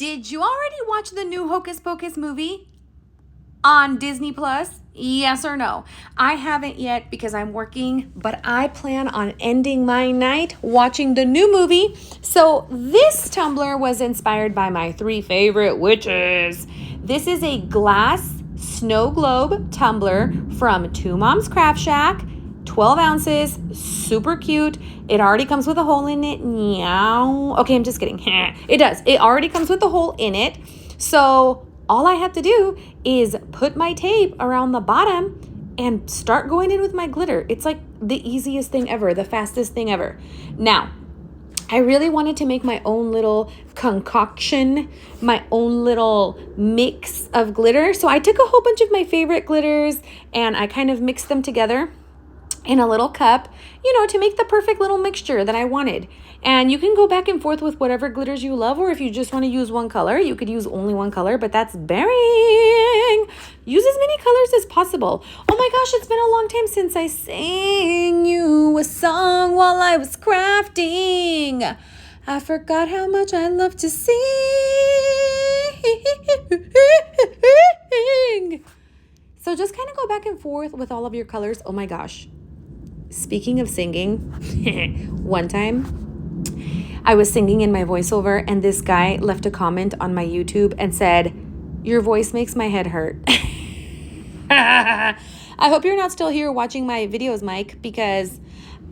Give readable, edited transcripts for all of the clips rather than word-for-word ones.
Did you already watch the new Hocus Pocus movie on Disney Plus? Yes or no? I haven't yet because I'm working, but I plan on ending my night watching the new movie. So this tumbler was inspired by my 3 favorite witches. This is a glass snow globe tumbler from Two Moms Craft Shack. 12 ounces, super cute. It already comes with a hole in it. Meow. Okay, I'm just kidding. It does. It already comes with a hole in it. So all I have to do is put my tape around the bottom and start going in with my glitter. It's like the easiest thing ever, the fastest thing ever. Now, I really wanted to make my own little concoction, my own little mix of glitter. So I took a whole bunch of my favorite glitters and I kind of mixed them together in a little cup, to make the perfect little mixture that I wanted. And you can go back and forth with whatever glitters you love, or if you just want to use one color, you could use only one color, but that's boring. Use as many colors as possible. Oh my gosh, it's been a long time since I sang you a song while I was crafting. I forgot how much I love to sing. So just kind of go back and forth with all of your colors. Oh my gosh. Speaking of singing, one time I was singing in my voiceover and this guy left a comment on my YouTube and said, "Your voice makes my head hurt." I hope you're not still here watching my videos, Mike, because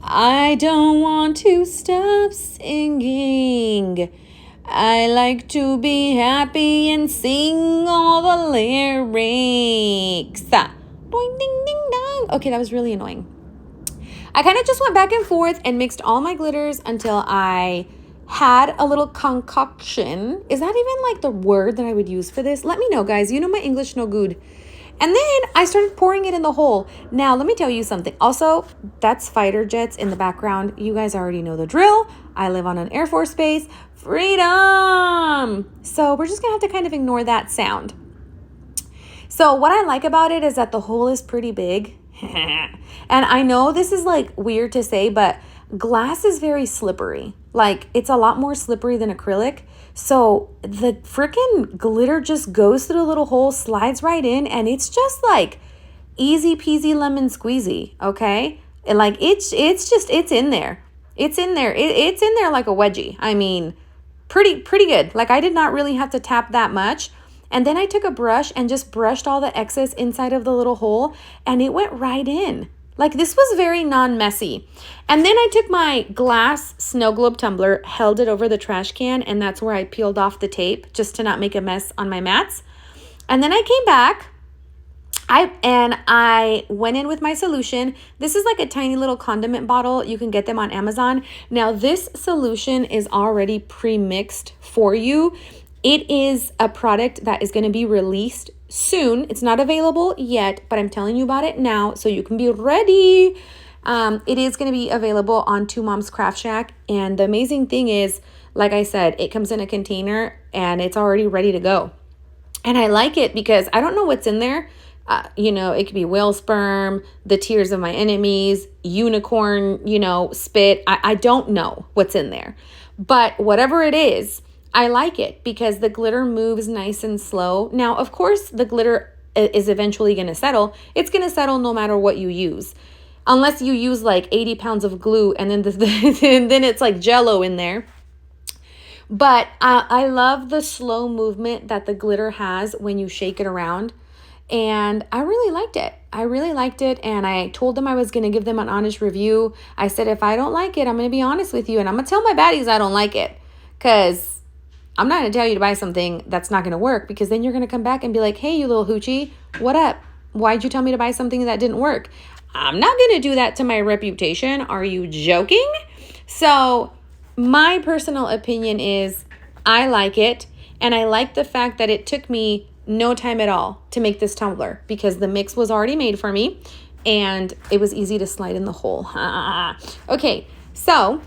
I don't want to stop singing. I like to be happy and sing all the lyrics. Doing, ding, ding, dong. Okay, that was really annoying. I kind of just went back and forth and mixed all my glitters until I had a little concoction. Is that even like the word that I would use for this? Let me know, guys. You know my English no good. And then I started pouring it in the hole. Now, let me tell you something. Also, that's fighter jets in the background. You guys already know the drill. I live on an Air Force base. Freedom! So we're just going to have to kind of ignore that sound. So what I like about it is that the hole is pretty big. And I know this is like weird to say, but glass is very slippery. Like it's a lot more slippery than acrylic. So the freaking glitter just goes through the little hole, slides right in, and it's just like easy peasy lemon squeezy, okay? And like it's in there. It's in there. It's in there like a wedgie. I mean, pretty good. Like I did not really have to tap that much. And then I took a brush and just brushed all the excess inside of the little hole, and it went right in. Like this was very non-messy. And then I took my glass snow globe tumbler, held it over the trash can, and that's where I peeled off the tape just to not make a mess on my mats. And then I came back, I went in with my solution. This is like a tiny little condiment bottle. You can get them on Amazon. Now this solution is already pre-mixed for you. It is a product that is going to be released soon. It's not available yet, but I'm telling you about it now so you can be ready. It is going to be available on Two Moms Craft Shack. And the amazing thing is, like I said, it comes in a container and it's already ready to go. And I like it because I don't know what's in there. It could be whale sperm, the tears of my enemies, unicorn, spit. I don't know what's in there. But whatever it is, I like it because the glitter moves nice and slow. Now, of course, the glitter is eventually going to settle. It's going to settle no matter what you use. Unless you use like 80 pounds of glue and then then it's like Jell-O in there. But I love the slow movement that the glitter has when you shake it around. And I really liked it. And I told them I was going to give them an honest review. I said, if I don't like it, I'm going to be honest with you. And I'm going to tell my baddies I don't like it. Because I'm not going to tell you to buy something that's not going to work, because then you're going to come back and be like, hey, you little hoochie, what up? Why'd you tell me to buy something that didn't work? I'm not going to do that to my reputation. Are you joking? So my personal opinion is I like it. And I like the fact that it took me no time at all to make this tumbler because the mix was already made for me and it was easy to slide in the hole. Okay, so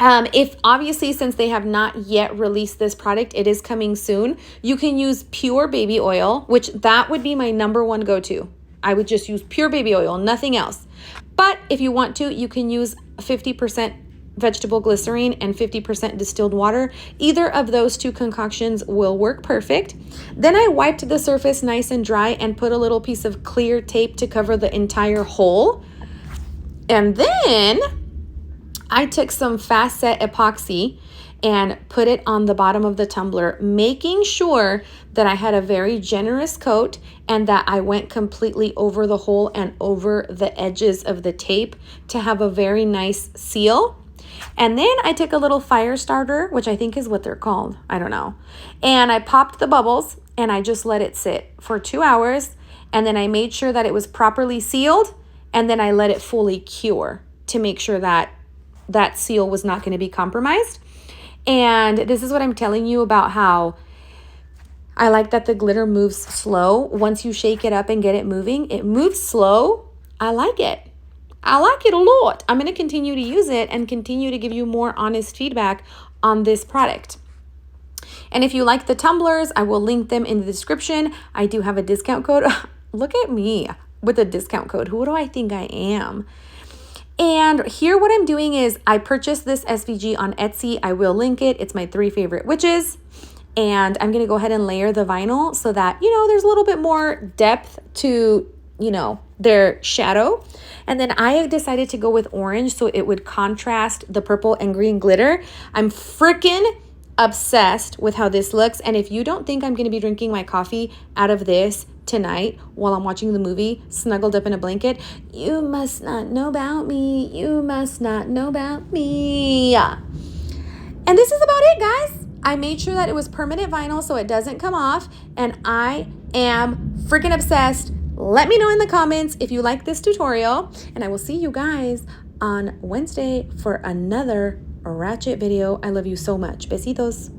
if obviously, since they have not yet released this product, it is coming soon. You can use pure baby oil, which that would be my number one go-to. I would just use pure baby oil, nothing else. But if you want to, you can use 50% vegetable glycerine and 50% distilled water. Either of those two concoctions will work perfect. Then I wiped the surface nice and dry and put a little piece of clear tape to cover the entire hole. And then I took some fast set epoxy and put it on the bottom of the tumbler, making sure that I had a very generous coat and that I went completely over the hole and over the edges of the tape to have a very nice seal. And then I took a little fire starter, which I think is what they're called, I don't know, and I popped the bubbles and I just let it sit for 2 hours, and then I made sure that it was properly sealed, and then I let it fully cure to make sure that that seal was not going to be compromised. And this is what I'm telling you about how I like that the glitter moves slow. Once you shake it up and get it moving, it moves slow. I like it. I like it a lot. I'm going to continue to use it and continue to give you more honest feedback on this product. And if you like the tumblers, I will link them in the description. I do have a discount code. Look at me with a discount code. Who do I think I am? And here what I'm doing is I purchased this SVG on Etsy. I will link it. It's my 3 favorite witches. And I'm going to go ahead and layer the vinyl so that, you know, there's a little bit more depth to, you know, their shadow. And then I have decided to go with orange so it would contrast the purple and green glitter. I'm freaking obsessed with how this looks. And if you don't think I'm going to be drinking my coffee out of this tonight while I'm watching the movie, snuggled up in a blanket, you must not know about me. You must not know about me. And this is about it, guys. I made sure that it was permanent vinyl so it doesn't come off, and I am freaking obsessed. Let me know in the comments if you like this tutorial, and I will see you guys on Wednesday for another ratchet video. I love you so much. Besitos.